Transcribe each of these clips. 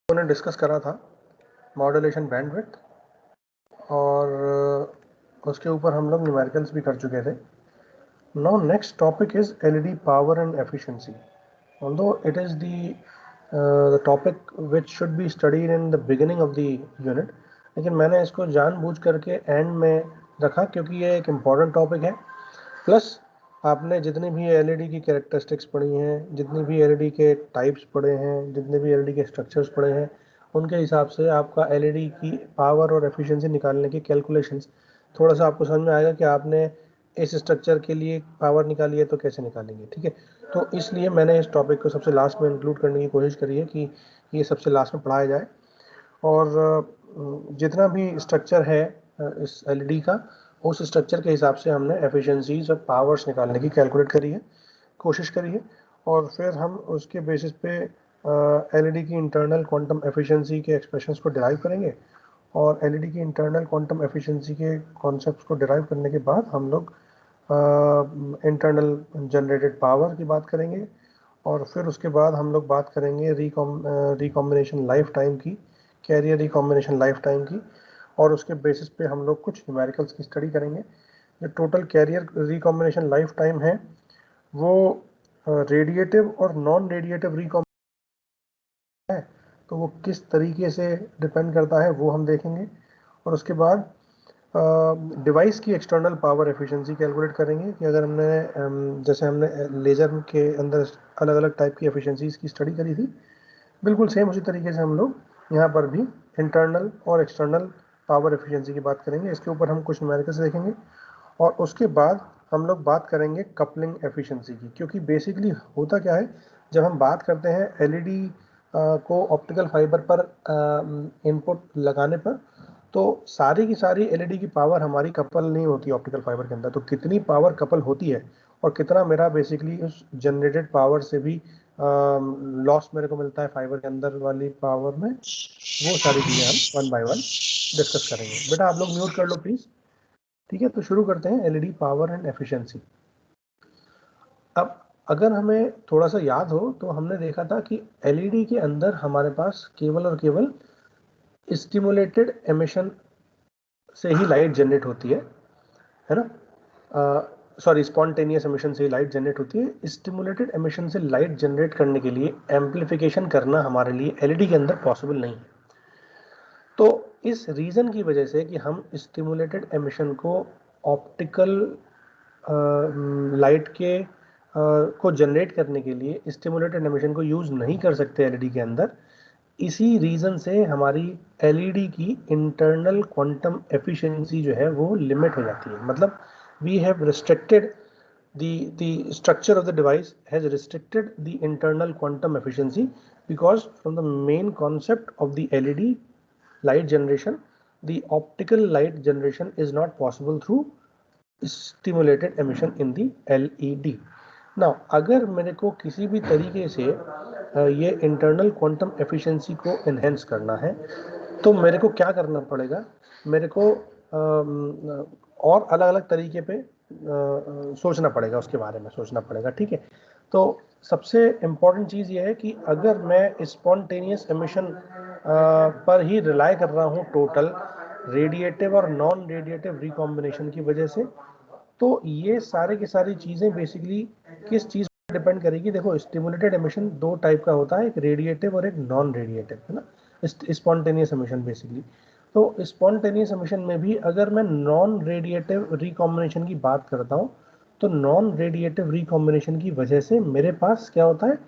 उन्होंने डिस्कस करा था मॉड्यूलेशन बैंडविड्थ और उसके ऊपर हम लोग न्यूमेरिकल्स भी कर चुके थे. Now next topic is LED power and efficiency. Although it is the topic which should be studied in the beginning of the unit, लेकिन मैंने इसको जानबूझ करके एंड में रखा क्योंकि ये एक इम्पॉर्टेंट टॉपिक है. प्लस आपने जितनी भी एलईडी की कैरेक्टरिस्टिक्स पढ़ी हैं, जितनी भी एलईडी के टाइप्स पढ़े हैं, जितने भी एलईडी के स्ट्रक्चर्स पढ़े हैं, उनके हिसाब से आपका एलईडी की पावर और एफिशिएंसी निकालने की कैलकुलेशंस थोड़ा सा आपको समझ में आएगा कि आपने इस स्ट्रक्चर के लिए पावर निकाली है तो कैसे निकालेंगे. ठीक है, तो इसलिए मैंने इस टॉपिक को सबसे लास्ट में इंक्लूड करने की कोशिश करी है कि ये सबसे लास्ट में पढ़ाया जाए. और जितना भी स्ट्रक्चर है इस एलईडी का, उस स्ट्रक्चर के हिसाब से हमने एफिशिएंसीज और पावर्स निकालने की कैलकुलेट करी है, कोशिश करी है. और फिर हम उसके बेसिस पे एलईडी की इंटरनल क्वांटम एफिशिएंसी के एक्सप्रेशंस को डिराइव करेंगे. और एलईडी की इंटरनल क्वांटम एफिशिएंसी के कॉन्सेप्ट्स को डिराइव करने के बाद हम लोग इंटरनल जनरेटेड पावर की बात करेंगे. और फिर उसके बाद हम लोग बात करेंगे रिकॉम्बिनेशन लाइफ टाइम की, कैरियर रिकॉम्बिनेशन लाइफ टाइम की. और उसके बेसिस पे हम लोग कुछ न्यूमेरिकल्स की स्टडी करेंगे. जो total carrier recombination life time है वो रेडिएटिव और नॉन रेडिएटिव रिकॉम्बिनेशन है, तो वो किस तरीके से डिपेंड करता है वो हम देखेंगे. और उसके बाद डिवाइस की एक्सटर्नल पावर एफिशिएंसी कैलकुलेट करेंगे कि अगर हमने जैसे हमने लेज़र के अंदर अलग अलग टाइप की एफिशिएंसीज की स्टडी करी थी, बिल्कुल सेम उसी तरीके से हम लोग यहाँ पर भी इंटरनल और एक्सटर्नल पावर एफिशिएंसी की बात करेंगे. इसके ऊपर हम कुछ न्यूमेरिकल्स देखेंगे. और उसके बाद हम लोग बात करेंगे कपलिंग एफिशिएंसी की, क्योंकि बेसिकली होता क्या है, जब हम बात करते हैं एलईडी को ऑप्टिकल फाइबर पर इनपुट लगाने पर, तो सारी की सारी एलईडी की पावर हमारी कपल नहीं होती ऑप्टिकल फाइबर के अंदर. तो कितनी पावर कपल होती है और कितना मेरा बेसिकली उस जनरेटेड पावर से भी लॉस मेरे को मिलता है फाइबर के अंदर वाली पावर में, वो सारी चीज़ें हम वन बाय वन डिस्कस करेंगे. बेटा आप लोग म्यूट कर लो प्लीज़. ठीक है, तो शुरू करते हैं एलईडी पावर एंड एफिशिएंसी. अब अगर हमें थोड़ा सा याद हो तो हमने देखा था कि एलईडी के अंदर हमारे पास केवल और केवल स्टिमुलेटेड एमिशन से ही लाइट जनरेट होती है ना. सॉरी, स्पॉन्टेनियस एमिशन से ही लाइट जनरेट होती है. स्टिमुलेटेड एमिशन से लाइट जनरेट करने के लिए एम्प्लीफिकेशन करना हमारे लिए एलईडी के अंदर पॉसिबल नहीं है. तो इस रीज़न की वजह से कि हम स्टिमुलेटेड एमिशन को ऑप्टिकल लाइट के को जनरेट करने के लिए स्टिमुलेटेड एमिशन को यूज़ नहीं कर सकते एलईडी के अंदर, इसी रीज़न से हमारी एलईडी की इंटरनल क्वांटम एफिशिएंसी जो है वो लिमिट हो जाती है. मतलब we have restricted the structure of the device has restricted the internal quantum efficiency, because from the main concept of the LED light generation, the optical light generation is not possible through stimulated emission in the LED. Now अगर मेरे को किसी भी तरीके से ये internal quantum efficiency को enhance करना है तो मेरे को क्या करना पड़ेगा, मेरे को और अलग अलग तरीके पे सोचना पड़ेगा, उसके बारे में सोचना पड़ेगा. ठीक है, तो सबसे इम्पॉर्टेंट चीज़ ये है कि अगर मैं स्पॉन्टेनियस एमिशन पर ही रिलाई कर रहा हूँ टोटल रेडिएटिव और नॉन रेडिएटिव रिकॉम्बिनेशन की वजह से, तो ये सारे की सारी चीज़ें बेसिकली किस चीज़ पर डिपेंड करेगी. देखो, स्टिमुलेटेड एमिशन दो टाइप का होता है, एक रेडिएटिव और एक नॉन रेडिएटिव, है ना. Spontaneous emission basically. तो स्पॉन्टेनियस एमिशन में भी अगर मैं नॉन रेडिएटिव रिकॉम्बिनेशन की बात करता हूँ, तो नॉन रेडिएटिव रिकॉम्बिनेशन की वजह से मेरे पास क्या होता है,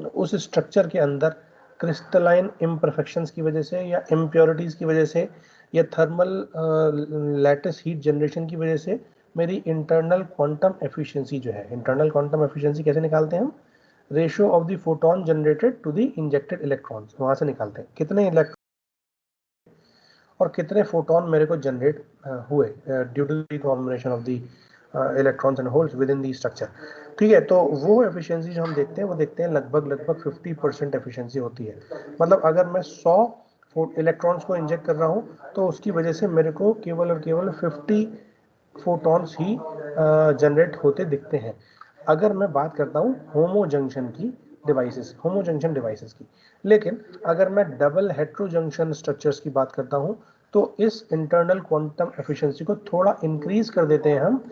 उस स्ट्रक्चर के अंदर क्रिस्टलाइन इम्परफेक्शंस की वजह से या इम्प्योरिटीज़ की वजह से या थर्मल लैटिस हीट जनरेशन की वजह से मेरी इंटरनल क्वांटम एफिशिएंसी जो है, इंटरनल क्वांटम एफिशिएंसी कैसे निकालते हैं हम, ratio of the photon generated to the injected electrons, वहाँ से निकालते हैं कितने इलेक्ट्रॉन और कितने फोटोन मेरे को जनरेट हुए due to the combination of the electrons and holes within the structure. ठीक है, तो वो एफिशिएंसी जो हम देखते हैं वो देखते हैं लगभग 50% एफिशिएंसी होती है. मतलब अगर मैं 100 इलेक्ट्रॉन्स को इंजेक्ट कर रहा हूँ तो उसकी वजह से मेरे को केवल और केवल 50 फोटॉन्स ही जनरेट होते दिखते हैं. अगर मैं बात करता हूँ होमो जंक्शन की, डिवाइसेस, होमो जंक्शन डिवाइसेस की। लेकिन अगर मैं डबल हेट्रो जंक्शन स्ट्रक्चर्स की बात करता हूं तो इस इंटरनल क्वांटम एफिशिएंसी को थोड़ा इंक्रीज कर देते हैं हम,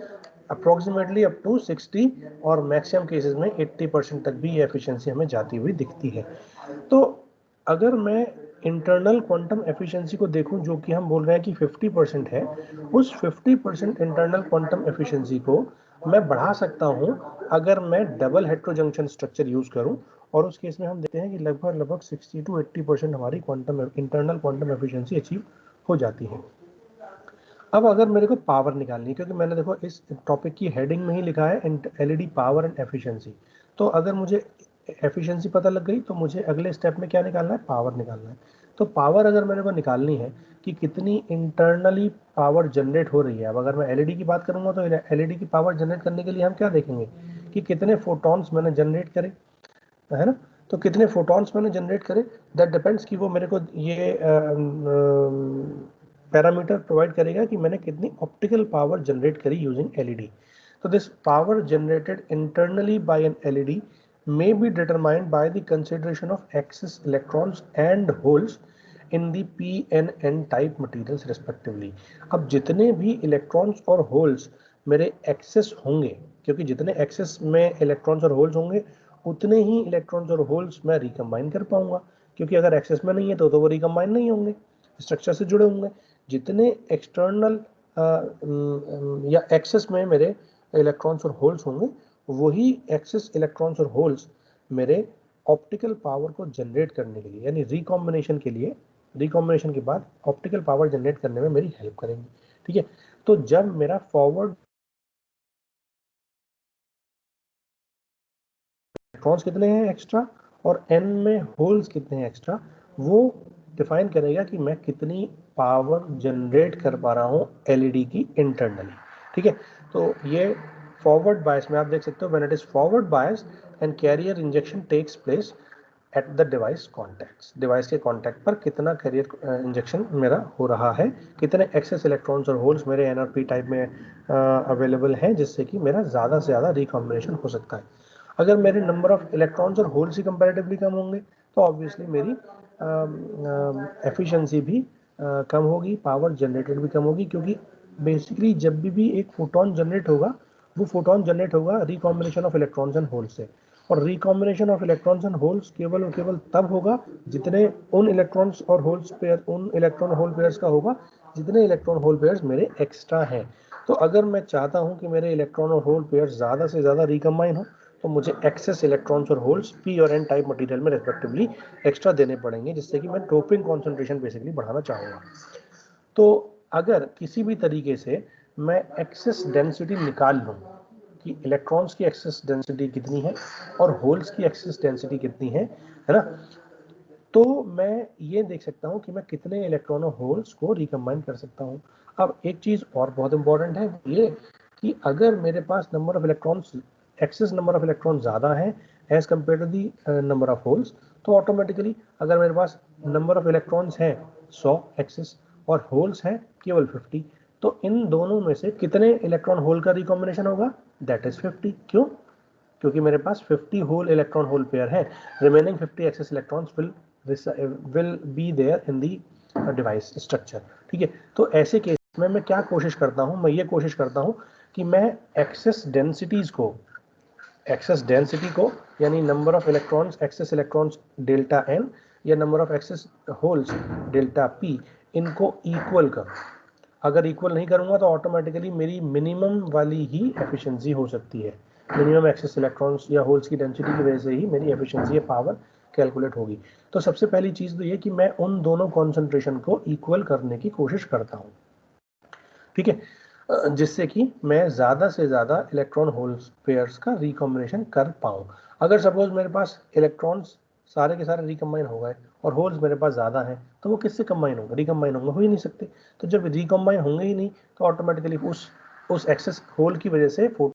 अप्रोक्सीमेटली अप टू 60 और मैक्सिमम केसेस में 80% तक भी ये एफिशिएंसी हमें जाती हुई दिखती है। तो अगर मैं इंटरनल क्वांटम एफिशिएंसी को देखूं जो कि हम बोल रहे हैं कि 50% है, उस 50% इंटरनल क्वांटम एफिशिएंसी को मैं बढ़ा सकता हूं अगर मैं double hetero junction structure use करूं, और उस केस में हम देखते हैं कि लगभग 60 to 80% हमारी quantum internal quantum efficiency achieve हो जाती है। अब अगर मेरे को पावर निकालनी है, क्योंकि मैंने देखो इस टॉपिक की हेडिंग में ही लिखा है एलईडी पावर एंड एफिशिएंसी, तो अगर मुझे एफिशिएंसी पता लग गई तो मुझे अगले स्टेप में क्या निकालना है, पावर निकालना है। तो पावर अगर मेरे को निकालनी है कि कितनी इंटरनली पावर जनरेट हो रही है, अब अगर मैं एलईडी की बात करूंगा तो एलईडी की पावर जनरेट करने के लिए हम क्या देखेंगे कि कितने फोटॉन्स मैंने जनरेट करे, है ना। तो कितने फोटॉन्स मैंने जनरेट करे, दैट डिपेंड्स कि वो मेरे को ये पैरामीटर प्रोवाइड करेगा कि मैंने कितनी ऑप्टिकल पावर जनरेट करी यूजिंग एलईडी। तो this power generated internally by an LED may be determined by the consideration of excess electrons and holes in the p n n type materials respectively। अब जितने भी electrons और holes मेरे access होंगे, क्योंकि जितने access में इलेक्ट्रॉन्स और होल्स होंगे उतने ही इलेक्ट्रॉन्स और होल्स मैं रिकम्बाइन कर पाऊंगा, क्योंकि अगर एक्सेस में नहीं है तो वो रिकम्बाइन नहीं होंगे, स्ट्रक्चर से जुड़े होंगे। जितने एक्सटर्नल या एक्सेस में मेरे इलेक्ट्रॉन्स और होल्स होंगे वही एक्सेस इलेक्ट्रॉन्स और होल्स मेरे ऑप्टिकल पावर को जनरेट करने के लिए, यानी रिकॉम्बिनेशन के लिए, रिकॉम्बिनेशन के बाद ऑप्टिकल पावर जनरेट करने में मेरी हेल्प करेंगे। ठीक है, तो जब मेरा फॉरवर्ड इलेक्ट्रॉन्स कितने हैं एक्स्ट्रा और एन में होल्स कितने हैं एक्स्ट्रा, वो डिफाइन करेगा कि मैं कितनी पावर जनरेट कर पा रहा हूँ एलईडी की इंटरनली। ठीक है, तो ये फॉरवर्ड बायस में आप देख सकते हो, when it is forward bias and carrier injection takes place at the device contacts, device के कॉन्टैक्ट पर कितना कैरियर इंजेक्शन मेरा हो रहा है, कितने एक्सेस इलेक्ट्रॉन्स और होल्स मेरे एनआरपी टाइप में अवेलेबल हैं, जिससे कि मेरा ज़्यादा से ज़्यादा रिकॉम्बिनेशन हो सकता है। अगर मेरे नंबर ऑफ इलेक्ट्रॉन्स और होल्स ही कंपैरेटिवली कम होंगे तो ऑब्वियसली मेरी एफिशिएंसी भी कम होगी, पावर जनरेटेड भी कम होगी, क्योंकि बेसिकली जब भी एक फोटोन जनरेट होगा वो फोटोन जनरेट होगा recombination of electrons and holes से, और recombination of electrons and holes केवल और केवल तब होगा जितने उन इलेक्ट्रॉन्स और होल्स पेयर, उन इलेक्ट्रॉन होल पेयर्स का होगा जितने इलेक्ट्रॉन होल पेयर्स मेरे एक्स्ट्रा हैं। तो अगर मैं चाहता हूं कि मेरे इलेक्ट्रॉन और होल पेयर्स ज़्यादा से ज़्यादा रिकम्बाइन हो तो मुझे एक्सेस इलेक्ट्रॉन्स और होल्स पी और एन टाइप मटेरियल में रेस्पेक्टिवली एक्स्ट्रा देने पड़ेंगे, जिससे कि मैं डोपिंग कॉन्सेंट्रेशन बेसिकली बढ़ाना चाहूँगा। तो अगर किसी भी तरीके से मैं एक्सेस डेंसिटी निकाल लूँ कि इलेक्ट्रॉन्स की एक्सेस डेंसिटी कितनी है और होल्स की एक्सेस डेंसिटी कितनी है ना, तो मैं ये देख सकता हूँ कि मैं कितने इलेक्ट्रॉन और होल्स को रिकम्बाइन कर सकता हूँ। अब एक चीज़ और बहुत इंपॉर्टेंट है ये कि अगर मेरे पास number of electrons, excess number of electron ज़्यादा है as compare to the number of holes, तो ऑटोमेटिकली अगर मेरे पास नंबर ऑफ इलेक्ट्रॉन्स हैं 100 एक्सेस और होल्स हैं केवल 50, तो इन दोनों में से कितने इलेक्ट्रॉन होल का रिकॉम्बिनेशन होगा, दैट इज 50। क्यों? क्योंकि मेरे पास 50 होल इलेक्ट्रॉन होल पेयर है, remaining 50 excess electrons will be there in the device structure. ठीक है, तो ऐसे केस में मैं क्या कोशिश करता हूँ, मैं ये कोशिश करता हूँ कि मैं एक्सेस डेंसिटी को यानी number of electrons, excess electrons delta N या number of excess holes delta P, इनको इक्वल करूँ। अगर इक्वल नहीं करूंगा तो ऑटोमेटिकली मेरी मिनिमम वाली ही एफिशिएंसी हो सकती है, मिनिमम एक्सेस इलेक्ट्रॉन्स या होल्स की डेंसिटी की वजह से ही मेरी एफिशिएंसी या पावर कैलकुलेट होगी। तो सबसे पहली चीज़ तो ये कि मैं उन दोनों कॉन्सेंट्रेशन को इक्वल करने की कोशिश करता हूँ। ठीक है, जिससे कि मैं ज़्यादा से ज़्यादा इलेक्ट्रॉन होल्स पेयर्स का रिकॉम्बिनेशन कर पाऊँ। अगर सपोज मेरे पास इलेक्ट्रॉन्स सारे के सारे रिकम्बाइन हो गए और होल्स मेरे पास ज़्यादा हैं तो वो किससे कंबाइन होंगे, रिकम्बाइन होंगे, हो ही नहीं सकते। तो जब रिकम्बाइन होंगे ही नहीं तो ऑटोमेटिकली उस एक्सेस होल की वजह से फोटो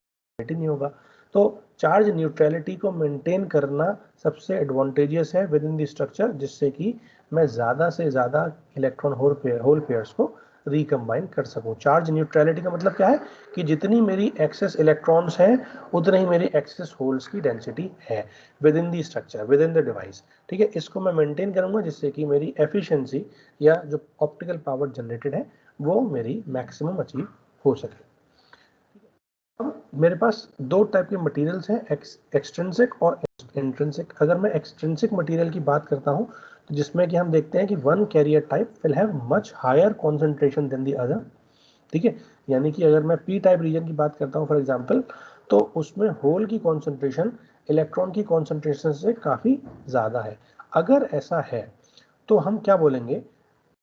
नहीं होगा। तो चार्ज न्यूट्रलिटी को मेंटेन करना सबसे एडवांटेजियस है विद इन द स्ट्रक्चर, जिससे कि मैं ज़्यादा से ज़्यादा इलेक्ट्रॉन होल पेयर्स को रिकम्बाइन कर सकूं। चार्ज न्यूट्रलिटी का मतलब क्या है कि जितनी मेरी एक्सेस इलेक्ट्रॉन्स हैं उतनी ही मेरी एक्सेस होल्स की डेंसिटी है with in the structure, with in the device. ठीक है, इसको मैं मेंटेन करूंगा जिससे कि मेरी एफिशिएंसी या जो ऑप्टिकल पावर जनरेटेड है वो मेरी मैक्सिमम अचीव हो सके। अब मेरे पास दो टाइप के मटेरियल्स हैं, एक्सट्रिंसिक और इंट्रिंसिक। अगर मैं एक्सट्रिंसिक मटेरियल की बात करता हूं तो जिसमें कि हम देखते हैं कि one carrier type will have much higher concentration than the other. ठीक है, यानी कि अगर मैं पी टाइप रीजन की बात करता हूं फॉर एग्जांपल, तो उसमें होल की कॉन्सेंट्रेशन इलेक्ट्रॉन की कॉन्सेंट्रेशन से काफ़ी ज़्यादा है। अगर ऐसा है तो हम क्या बोलेंगे,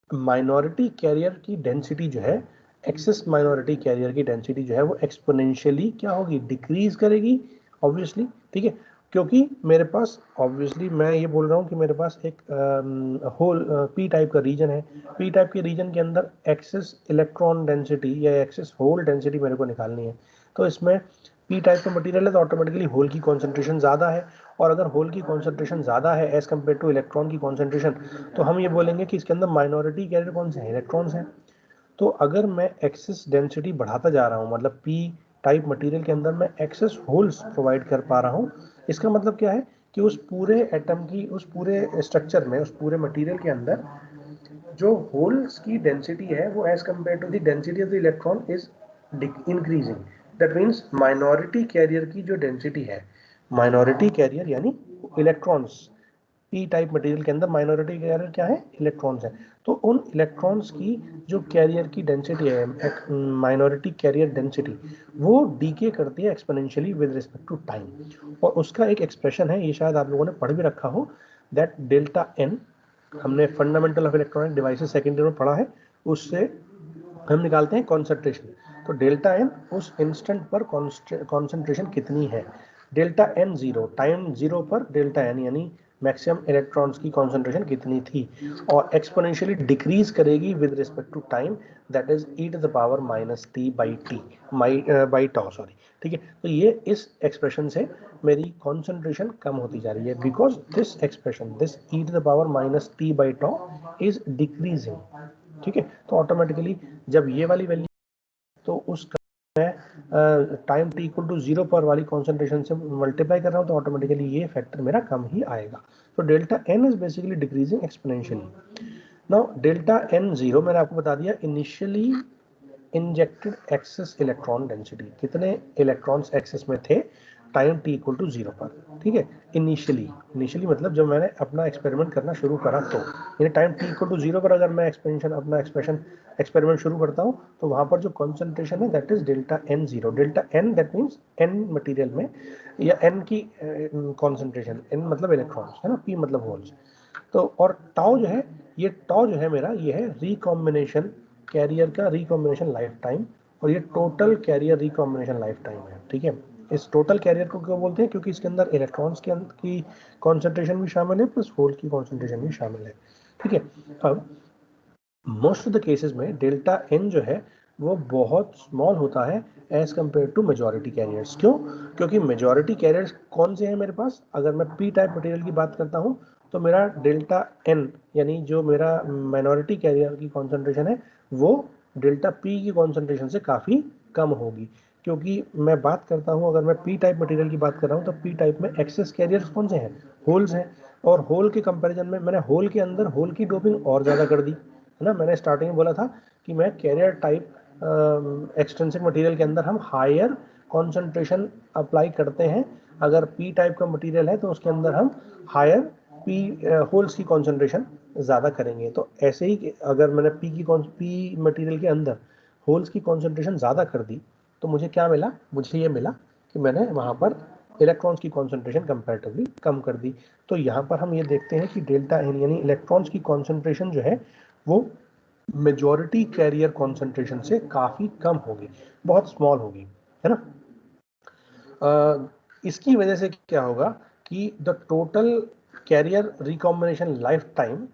माइनॉरिटी कैरियर की डेंसिटी जो है, एक्सेस माइनॉरिटी कैरियर की डेंसिटी जो है वो एक्सपोनेंशियली क्या होगी, डिक्रीज करेगी ऑब्वियसली। ठीक है, क्योंकि मेरे पास ऑब्वियसली मैं ये बोल रहा हूँ कि मेरे पास एक होल पी टाइप का रीजन है। पी टाइप के रीजन के अंदर एक्सेस इलेक्ट्रॉन डेंसिटी या एक्सेस होल डेंसिटी मेरे को निकालनी है। तो इसमें पी टाइप का मटेरियल है तो ऑटोमेटिकली होल की कॉन्सेंट्रेशन ज़्यादा है, और अगर होल की कॉन्सेंट्रेशन ज़्यादा है एज कम्पेयर टू इलेक्ट्रॉन की कॉन्सेंट्रेशन, तो हम ये बोलेंगे कि इसके अंदर माइनॉरिटी कैरियर कौन से हैं, इलेक्ट्रॉन्स हैं। तो अगर मैं एक्सेस डेंसिटी बढ़ाता जा रहा हूँ, मतलब पी टाइप मटेरियल के अंदर मैं एक्सेस होल्स प्रोवाइड कर पा रहा हूँ, इसका मतलब क्या है कि उस पूरे एटम की, उस पूरे स्ट्रक्चर में, उस पूरे मटेरियल के अंदर जो होल्स की डेंसिटी है वो as compare to the density of the electron is increasing. That means minority carrier की जो डेंसिटी है, माइनॉरिटी कैरियर यानी इलेक्ट्रॉन्स, पी टाइप मटेरियल के अंदर माइनॉरिटी कैरियर क्या है, इलेक्ट्रॉन्स है। तो उन इलेक्ट्रॉन्स की जो कैरियर की डेंसिटी है, माइनॉरिटी कैरियर डेंसिटी, वो डीके करती है exponentially with respect to time. और उसका एक एक्सप्रेशन है, ये शायद आप लोगों ने पढ़ भी रखा हो, दैट डेल्टा एन, हमने fundamental of electronic devices second year में पढ़ा है, उससे हम निकालते हैं कॉन्सेंट्रेशन। तो डेल्टा एन उस इंस्टेंट पर कॉन्सेंट्रेशन कितनी है, delta N zero, time zero पर डेल्टा एन यानी मैक्सिमम इलेक्ट्रॉन्स की कॉन्सेंट्रेशन कितनी थी, और एक्सपोनेंशियली डिक्रीज करेगी with respect to time, that is E to the power minus T by T, by tau, sorry. ठीक है, तो ये इस एक्सप्रेशन से मेरी कॉन्सेंट्रेशन कम होती जा रही है, because this expression, this E to the power minus T by tau is decreasing. ठीक है, तो ऑटोमेटिकली जब ये वाली वैल्यू, तो उस मैं time T equal to zero पर वाली कॉन्सेंट्रेशन से मल्टीप्लाई कर रहा हूँ तो ऑटोमेटिकली ये फैक्टर मेरा कम ही आएगा। तो delta N is basically decreasing exponentially. Now delta N zero मैंने आपको बता दिया, initially injected excess electron density, कितने इलेक्ट्रॉन्स एक्सेस में थे time T equal to zero पर। ठीक है, इनिशियली मतलब जब मैंने अपना एक्सपेरिमेंट करना शुरू करा, तो यानी time T equal to zero पर अगर मैं अपना एक्सपेरिमेंट शुरू करता हूँ तो वहां पर जो कॉन्सेंट्रेशन है that is delta N zero. Delta N that means N material में, या एन की कॉन्सेंट्रेशन, एन मतलब इलेक्ट्रॉन्स है ना, पी मतलब होल्स। तो और टाउ जो है, ये टाउ जो है मेरा, ये है रिकॉम्बिनेशन कैरियर का रिकॉम्बिनेशन लाइफ टाइम, और ये total carrier recombination life time है। ठीक है, इस टोटल कैरियर को क्यों बोलते हैं, क्योंकि इसके अंदर इलेक्ट्रॉन्स की कॉन्सेंट्रेशन भी शामिल है प्लस होल की कॉन्सेंट्रेशन भी शामिल है। ठीक है, अब मोस्ट ऑफ द केसेस में डेल्टा एन जो है वो बहुत स्मॉल होता है as compare to majority carriers. क्यों, क्योंकि मेजॉरिटी कैरियर्स कौन से हैं मेरे पास, अगर मैं पी टाइप मटेरियल की बात करता हूँ तो मेरा डेल्टा एन यानी जो मेरा माइनॉरिटी कैरियर की कॉन्सेंट्रेशन है वो डेल्टा पी की कॉन्सेंट्रेशन से काफ़ी कम होगी। क्योंकि मैं बात करता हूँ, अगर मैं पी टाइप मटेरियल की बात कर रहा हूँ तो पी टाइप में एक्सेस कैरियर्स कौन से हैं, होल्स हैं। और होल के कंपैरिजन में मैंने होल के अंदर होल की डोपिंग और ज़्यादा कर दी, है ना। मैंने स्टार्टिंग में बोला था कि मैं कैरियर टाइप एक्सट्रिंसिक मटेरियल के अंदर हम हायर कॉन्सेंट्रेशन अप्लाई करते हैं, अगर पी टाइप का मटेरियल है तो उसके अंदर हम हायर पी होल्स की कॉन्सेंट्रेशन ज़्यादा करेंगे। तो ऐसे ही अगर मैंने पी मटेरियल के अंदर होल्स की कॉन्सेंट्रेशन ज़्यादा कर दी तो मुझे क्या मिला, मुझे ये मिला कि मैंने वहाँ पर इलेक्ट्रॉन्स की कॉन्सेंट्रेशन कंपैरेटिवली कम कर दी। तो यहाँ पर हम ये देखते हैं कि डेल्टा एन यानी इलेक्ट्रॉन्स की कॉन्सेंट्रेशन जो है वो मेजॉरिटी कैरियर कॉन्सेंट्रेशन से काफ़ी कम होगी, बहुत स्मॉल होगी, है ना। इसकी वजह से क्या होगा कि the total carrier recombination life time,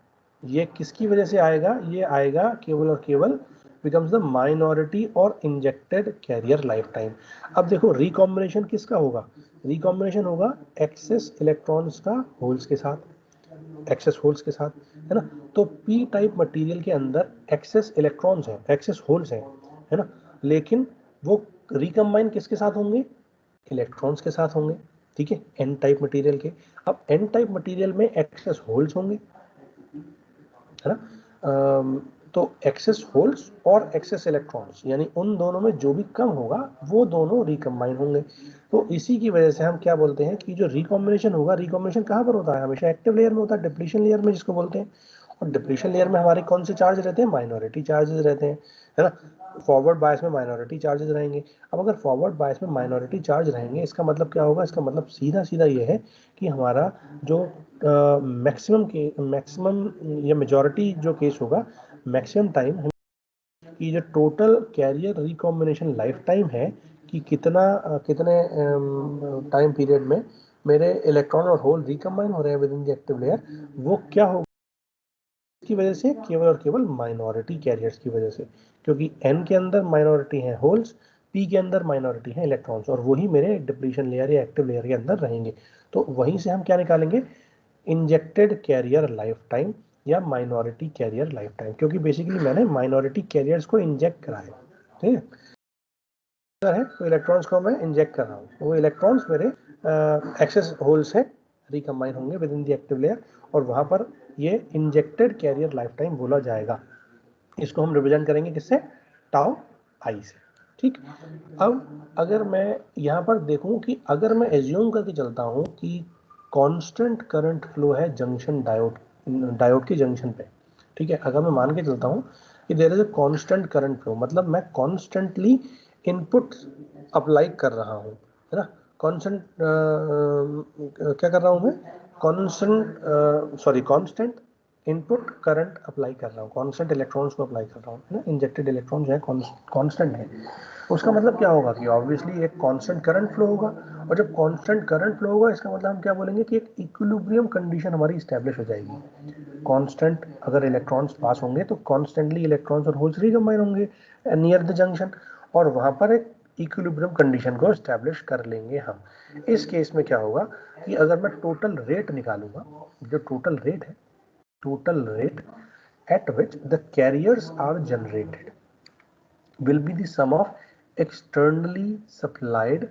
ये किसकी वजह से आएगा, ये आएगा केवल और केवल बिकम्स द माइनॉरिटी और इंजेक्टेड कैरियर लाइफ टाइम। अब देखो रिकॉम्बिनेशन किसका होगा, रिकॉम्बिनेशन होगा एक्सेस इलेक्ट्रॉन्स का होल्स के साथ, एक्सेस होल्स के साथ। है ना। तो पी टाइप मटेरियल के अंदर एक्सेस इलेक्ट्रॉन्स हैं, एक्सेस होल्स हैं, है ना, लेकिन वो रिकम्बाइन किसके साथ होंगे, इलेक्ट्रॉन्स के साथ होंगे, ठीक है, एन टाइप मटेरियल के। अब एन टाइप मटेरियल में एक्सेस होल्स होंगे, है ना। तो एक्सेस होल्स और एक्सेस इलेक्ट्रॉन्स यानी उन दोनों में जो भी कम होगा वो दोनों रिकम्बाइन होंगे। तो इसी की वजह से हम क्या बोलते हैं कि जो रिकॉम्बिनेशन होगा, रिकॉम्बिनेशन कहाँ पर होता है, हमेशा एक्टिव लेयर में होता है, डिप्लीशन लेयर में जिसको बोलते हैं। और डिप्लीशन लेयर में हमारे कौन से चार्ज रहते हैं, माइनॉरिटी चार्जेस रहते हैं, है ना। फॉरवर्ड बायस में माइनॉरिटी चार्जेस रहेंगे। अब अगर फॉरवर्ड बायस में माइनॉरिटी चार्ज रहेंगे, इसका मतलब क्या होगा, इसका मतलब सीधा सीधा ये है कि हमारा जो मैक्सिमम या मेजॉरिटी जो केस होगा, मैक्सिमम टाइम की जो total carrier recombination life time है कि कितने टाइम पीरियड में मेरे इलेक्ट्रॉन और होल रिकम्बाइन हो रहे हैं with in the active layer, वो क्या होगा की वजह से, केवल और केवल माइनॉरिटी कैरियर्स की वजह से, क्योंकि एन के अंदर माइनॉरिटी है होल्स, पी के अंदर माइनॉरिटी है इलेक्ट्रॉन्स, और वही मेरे डिप्लीशन लेयर या एक्टिव लेयर के अंदर रहेंगे। तो वहीं से हम क्या निकालेंगे, इंजेक्टेड कैरियर लाइफ टाइम या माइनॉरिटी कैरियर लाइफ टाइम, क्योंकि बेसिकली मैंने माइनॉरिटी कैरियर्स को इंजेक्ट करा है, ठीक है, तो इलेक्ट्रॉन्स को मैं इंजेक्ट कर रहा हूँ, वो इलेक्ट्रॉन्स मेरे एक्सेस होल से रिकम्बाइन होंगे with in the active layer, और वहां पर ये इंजेक्टेड कैरियर लाइफ टाइम बोला जाएगा। इसको हम रिप्रेजेंट करेंगे किससे, टाउ आई से, ठीक। अब अगर मैं यहाँ पर देखूं कि अगर मैं एज्यूम करके चलता हूँ कि कांस्टेंट करंट फ्लो है जंक्शन डायोड की जंक्शन पे, ठीक है, अगर मैं मान के चलता हूँ कि there is a constant current flow, मतलब मैं कॉन्स्टेंटली इनपुट अप्लाई कर रहा हूँ, है ना, कॉन्स्टेंट क्या कर रहा हूँ मैं, कांस्टेंट इनपुट करंट अप्लाई कर रहा हूँ, कांस्टेंट इलेक्ट्रॉन्स को अप्लाई कर रहा हूँ, है ना, इंजेक्टेड इलेक्ट्रॉन जो है कांस्टेंट है। उसका मतलब क्या होगा कि ऑब्वियसली एक कांस्टेंट करंट फ्लो होगा, और जब कांस्टेंट करंट फ्लो होगा इसका मतलब हम क्या बोलेंगे कि एक इक्विलिब्रियम कंडीशन हमारी स्टैब्लिश हो जाएगी। कांस्टेंट अगर इलेक्ट्रॉन्स पास होंगे तो कॉन्स्टेंटली इलेक्ट्रॉन्स और होल्स रिकम्बाइन होंगे नियर द जंक्शन, और वहां पर एक इक्विलिब्रियम कंडीशन को स्टैब्लिश कर लेंगे हम। इस केस में क्या होगा कि अगर मैं टोटल रेट निकालूंगा, जो टोटल रेट है, total rate at which the carriers are generated will be the sum of externally supplied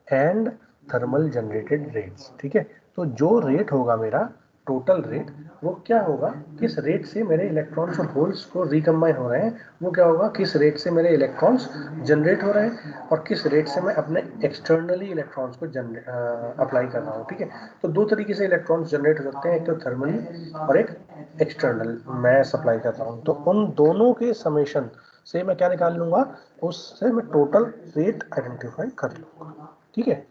and thermal generated rates, ठीक है। तो जो रेट होगा मेरा टोटल रेट, वो क्या होगा, किस रेट से मेरे इलेक्ट्रॉन्स और होल्स को रिकम्बाइन हो रहे हैं, वो क्या होगा, किस रेट से मेरे इलेक्ट्रॉन्स जनरेट हो रहे हैं और किस रेट से मैं अपने एक्सटर्नली इलेक्ट्रॉन्स को अप्लाई कर रहा हूँ, ठीक है। तो दो तरीके से इलेक्ट्रॉन्स जनरेट हो सकते हैं, एक तो थर्मली और एक एक्सटर्नल मैं सप्लाई कर रहा हूँ। तो उन दोनों के समेशन से मैं क्या निकाल लूंगा, उससे मैं टोटल रेट आइडेंटिफाई कर लूंगा, ठीक है।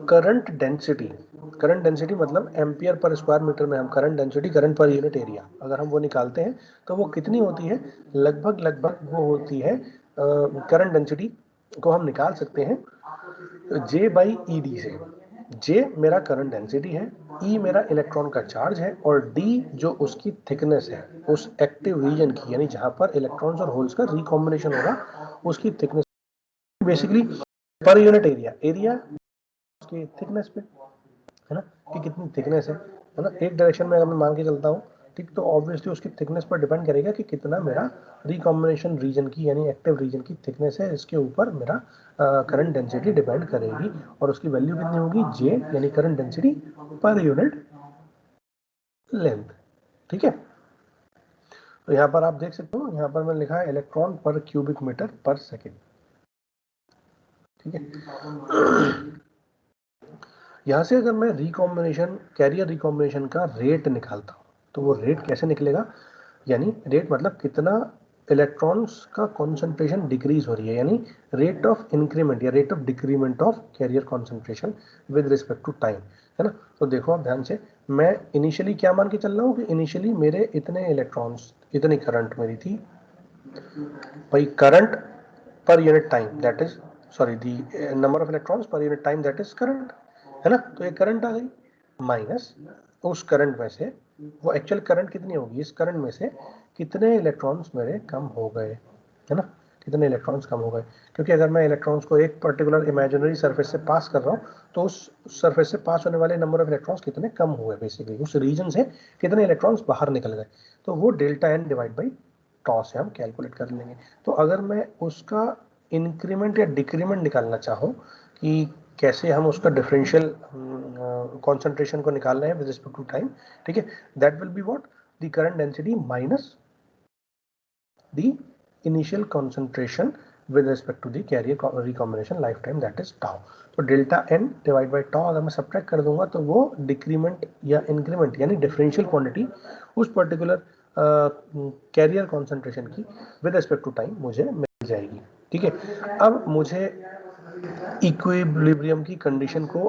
करंट डेंसिटी मतलब एम्पियर पर स्क्वायर मीटर में हम current density, current per unit area, अगर हम वो निकालते हैं तो वो कितनी होती है, लगभग वो होती है, करंट डेंसिटी को हम निकाल सकते हैं J बाई ई डी से। J मेरा करंट डेंसिटी है, E मेरा इलेक्ट्रॉन का चार्ज है, और D जो उसकी थिकनेस है उस एक्टिव रीजन की, यानी जहां पर इलेक्ट्रॉन्स और होल्स का रिकॉम्बिनेशन होगा उसकी thickness, basically per unit area उसकी थिकनेस पे, है ना, कि कितनी थिकनेस है ना, एक डायरेक्शन में अगर मैं मान के चलता हूँ, ठीक, तो ऑब्वियसली उसकी थिकनेस पर डिपेंड करेगा कि कितना मेरा रिकॉम्बिनेशन रीजन की यानी एक्टिव रीजन की थिकनेस है, इसके ऊपर मेरा करंट डेंसिटी डिपेंड करेगी, और उसकी वैल्यू कितनी होगी, J यानी current density per unit length, ठीक है। तो यहाँ पर आप देख सकते हो, यहाँ पर मैंने लिखा है इलेक्ट्रॉन पर क्यूबिक मीटर पर सेकेंड, ठीक है। यहाँ से अगर मैं रिकॉम्बिनेशन, कैरियर रिकॉम्बिनेशन का रेट निकालता हूँ, तो वो रेट कैसे निकलेगा, यानी रेट मतलब कितना इलेक्ट्रॉन्स का कॉन्सेंट्रेशन डिक्रीज हो रही है, यानी रेट ऑफ इंक्रीमेंट या rate of decrement of carrier concentration with respect to time, है ना। तो देखो आप ध्यान से, मैं इनिशियली क्या मान के चल रहा हूँ कि इनिशियली मेरे इतने इलेक्ट्रॉन्स, इतनी करंट मेरी थी भाई, current per unit time that is, sorry, the number of electrons per unit time that is current, है ना। तो ये करंट आ गई, माइनस उस करंट में से, वो एक्चुअल करंट कितनी होगी, इस करंट में से कितने इलेक्ट्रॉन्स मेरे कम हो गए, है ना। कितने इलेक्ट्रॉन्स कम हो गए, क्योंकि अगर मैं इलेक्ट्रॉन्स को एक पर्टिकुलर इमेजिनरी सरफेस से पास कर रहा हूँ तो उस सरफेस से पास होने वाले नंबर ऑफ इलेक्ट्रॉन्स कितने कम हुए, बेसिकली उस रीजन से कितने इलेक्ट्रॉन्स बाहर निकल गए, तो वो delta N divide by tau से हम कैलकुलेट कर लेंगे। तो अगर मैं उसका इंक्रीमेंट या डिक्रीमेंट निकालना चाहूँ कि कैसे हम उसका डिफरेंशियल कॉन्सेंट्रेशन को निकाल रहे हैं विद रिस्पेक्ट टू टाइम, ठीक है, that will be what, the current density minus the initial concentration with respect to the carrier recombination lifetime, that is tau। तो delta n divide by tau अगर मैं subtract कर दूंगा तो वो decrement या इंक्रीमेंट यानी डिफरेंशियल क्वांटिटी उस पर्टिकुलर कैरियर कॉन्सेंट्रेशन की विद रिस्पेक्ट टू टाइम मुझे मिल जाएगी, ठीक है। अब मुझे इक्विलिब्रियम की कंडीशन को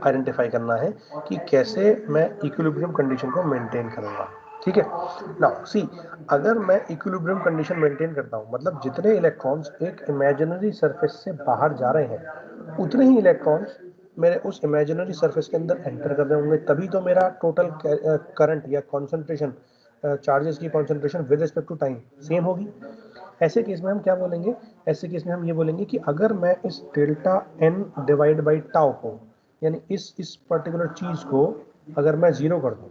आइडेंटिफाई करना है कि कैसे मैं इक्विलिब्रियम कंडीशन को मेंटेन करूंगा, ठीक है। नाउ सी, अगर मैं इक्विलिब्रियम कंडीशन मेंटेन करता हूं, मतलब जितने इलेक्ट्रॉन्स एक इमेजिनरी सरफेस से बाहर जा रहे हैं उतने ही इलेक्ट्रॉन्स मेरे उस इमेजिनरी सरफेस के अंदर एंटर कर रहे होंगे, तभी तो मेरा टोटल करंट या कॉन्सेंट्रेशन, चार्जेस की concentration with respect to time same होगी। ऐसे केस में हम क्या बोलेंगे, ऐसे केस में हम ये बोलेंगे कि अगर मैं इस delta N divide by tau को, यानी इस पर्टिकुलर चीज को अगर मैं जीरो कर दूं,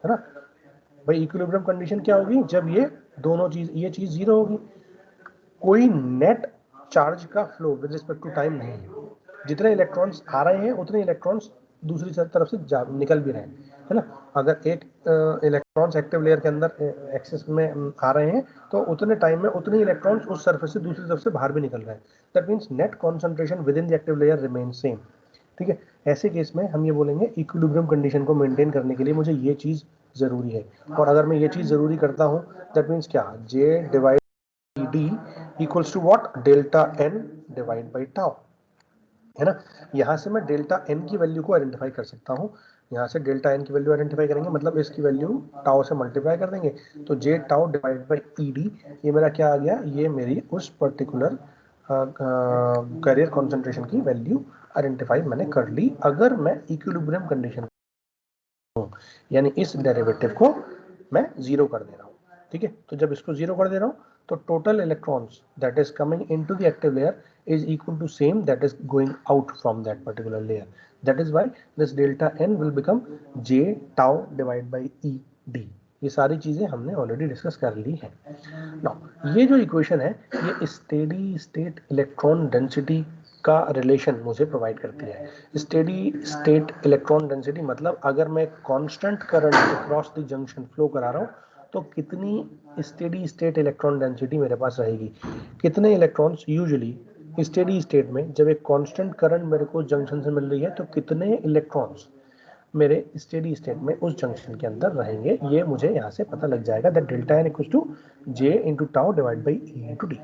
है ना भाई, इक्विलिब्रियम कंडीशन क्या होगी, जब ये दोनों चीज, ये चीज जीरो होगी, कोई नेट चार्ज का flow with respect to time नहीं है, जितने इलेक्ट्रॉन्स आ रहे हैं उतने इलेक्ट्रॉन्स दूसरी तरफ से निकल भी रहे हैं, है ना। अगर एक इलेक्ट्रॉन्स एक्टिव लेयर के अंदर एक्सेस में आ रहे हैं तो उतने टाइम में उतने इलेक्ट्रॉन्स उस सरफेस से दूसरी तरफ से बाहर भी निकल रहे हैं, that means net concentration with in the active layer remain same, ठीक है। ऐसे केस में हम ये बोलेंगे इक्विलिब्रियम कंडीशन को मेंटेन करने के लिए मुझे ये चीज जरूरी है, और अगर मैं ये चीज जरूरी करता हूँ दैट मीन्स क्या, J divide D equals to what, delta N divide by tau, है ना। यहाँ से मैं डेल्टा एन की वैल्यू को आइडेंटिफाई कर सकता हूँ, यहाँ से डेल्टा एन की वैल्यू आइडेंटिफाई करेंगे, मतलब इसकी वैल्यू टाउ से मल्टीप्लाई कर देंगे, तो J tau divide by E D, ये मेरा क्या आ गया, ये मेरी उस पर्टिकुलर कैरियर कॉन्सेंट्रेशन की वैल्यू आइडेंटिफाई मैंने कर ली, अगर मैं इक्विलिब्रियम कंडीशन हूँ, यानी इस डेरिवेटिव को मैं जीरो कर दे रहा हूँ, ठीक है। तो जब इसको जीरो कर दे रहा हूँ तो total electrons that is coming into the active layer is equal to same that is going out from that particular layer, that is why this delta n will become j tau divided by e d। ये सारी चीजें हमने already discuss कर ली है। Now ये जो equation है ये स्टेडी स्टेट इलेक्ट्रॉन डेंसिटी का रिलेशन मुझे प्रोवाइड करती है। स्टेडी स्टेट इलेक्ट्रॉन डेंसिटी मतलब अगर मैं constant current across the junction flow करा रहा हूँ तो कितनी स्टेडी स्टेट इलेक्ट्रॉन डेंसिटी मेरे पास रहेगी, कितने इलेक्ट्रॉन्स यूजुअली स्टेडी स्टेट में, जब एक कांस्टेंट करंट मेरे को जंक्शन से मिल रही है तो कितने इलेक्ट्रॉन्स मेरे स्टेडी स्टेट में उस जंक्शन के अंदर रहेंगे, ये मुझे यहाँ से पता लग जाएगा, that delta N equals to J into tau divide by E into D.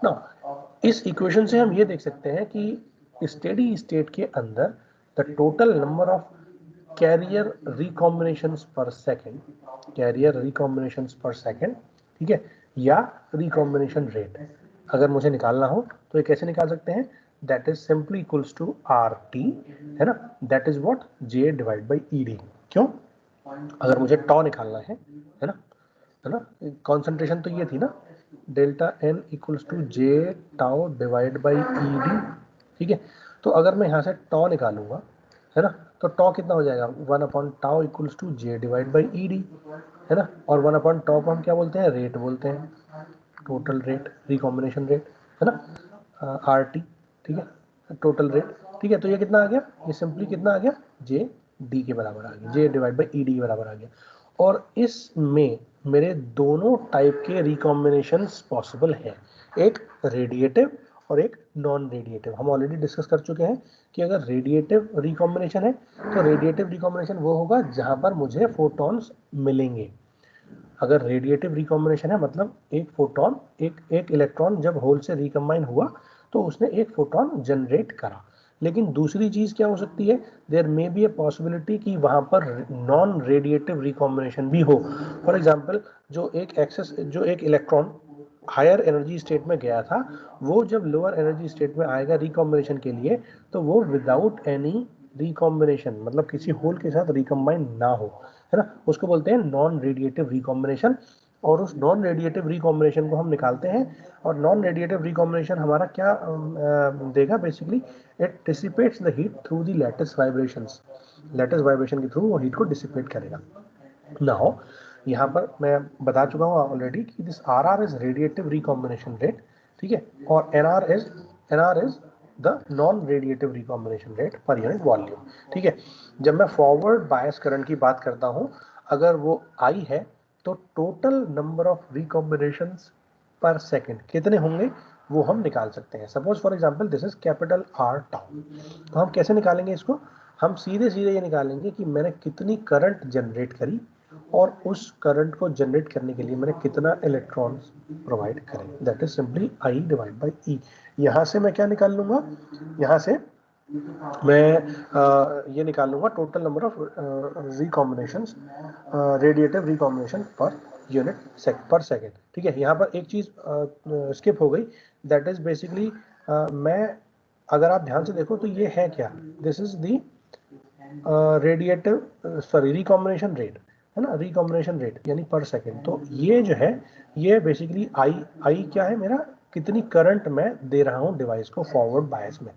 Now इस इक्वेशन से हम ये देख सकते हैं कि स्टेडी स्टेट के अंदर the total number of carrier recombinations per second, career recombinations per second, ठीक है, या रिकॉम्बिनेशन रेट अगर मुझे निकालना हो तो ये कैसे निकाल सकते हैं, that is simply equals to R T, है ना, that is what, J divide by E D. क्यों, अगर मुझे टॉ निकालना है ना, है ना, कॉन्सेंट्रेशन तो ये थी ना, delta N equals to J tau divide by E D, ठीक है। तो अगर मैं यहाँ से टॉ निकालूंगा, है ना, तो टॉ कितना हो जाएगा, 1 upon tau equals to J divide by E D, है ना, और 1 अपॉन टॉ को हम क्या बोलते हैं, रेट बोलते हैं, टोटल रेट, रिकॉम्बिनेशन रेट, है ना, आर टी, ठीक है, टोटल रेट, ठीक है। तो ये कितना आ गया, ये सिंपली कितना आ गया, जे डी के बराबर आ गया, जे डिवाइड बाई ई डी के बराबर आ गया। और इसमें मेरे दोनों टाइप के रिकॉम्बिनेशंस पॉसिबल है, एक रेडिएटिव और एक नॉन रेडिएटिव। हम ऑलरेडी डिस्कस कर चुके हैं कि अगर रेडिएटिव रिकॉम्बिनेशन है तो रेडिएटिव रिकॉम्बिनेशन वो होगा जहां पर मुझे फोटॉन्स मिलेंगे। अगर रेडिएटिव रिकॉम्बिनेशन है मतलब एक फोटोन, एक इलेक्ट्रॉन जब होल से रिकम्बाइन हुआ तो उसने एक फोटोन जनरेट करा। लेकिन दूसरी चीज क्या हो सकती है, there may be a possibility कि वहां पर नॉन रेडिएटिव रिकॉम्बिनेशन भी हो। फॉर एग्जांपल जो एक इलेक्ट्रॉन हायर एनर्जी स्टेट में गया था वो जब लोअर एनर्जी स्टेट में आएगा रिकॉम्बिनेशन के लिए तो वो विदाउट एनी रिकॉम्बिनेशन, मतलब किसी होल के साथ रिकम्बाइन ना हो, है ना, उसको बोलते हैं नॉन रेडिएटिव रिकॉम्बिनेशन। और उस नॉन रेडिएटिव रिकॉम्बिनेशन को हम निकालते हैं, और नॉन रेडिएटिव रिकॉम्बिनेशन हमारा क्या देगा, basically it dissipates the heat through the lattice vibrations, lattice vibration के थ्रू वो हीट को डिसिपेट करेगा। नाउ यहाँ पर मैं बता चुका हूँ ऑलरेडी कि this R R is radiative recombination rate, ठीक है, और N R is the non radiative recombination rate per unit volume, ठीक है। जब मैं फॉरवर्ड बायस करंट की बात करता हूँ, अगर वो आई है तो total number of रिकॉम्बिनेशंस per second कितने होंगे वो हम निकाल सकते हैं। Suppose for example this is capital R tau, तो हम कैसे निकालेंगे इसको, हम सीधे सीधे ये निकालेंगे कि मैंने कितनी करंट जनरेट करी और उस करंट को जनरेट करने के लिए मैंने कितना इलेक्ट्रॉन्स प्रोवाइड करे, that is simply I divide by E. यहाँ से मैं क्या निकाल लूंगा, यहाँ से मैं ये निकाल लूंगा total number of recombinations, radiative recombination per unit per second, ठीक है। यहाँ पर एक चीज स्किप हो गई, दैट इज बेसिकली मैं, अगर आप ध्यान से देखो तो ये है क्या, this is the radiative sorry recombination rate, है ना, रिकॉम्बिनेशन रेट यानी पर सेकेंड। तो ये जो है ये बेसिकली आई क्या है मेरा, कितनी करंट मैं दे रहा हूँ डिवाइस को फॉरवर्ड बायस में,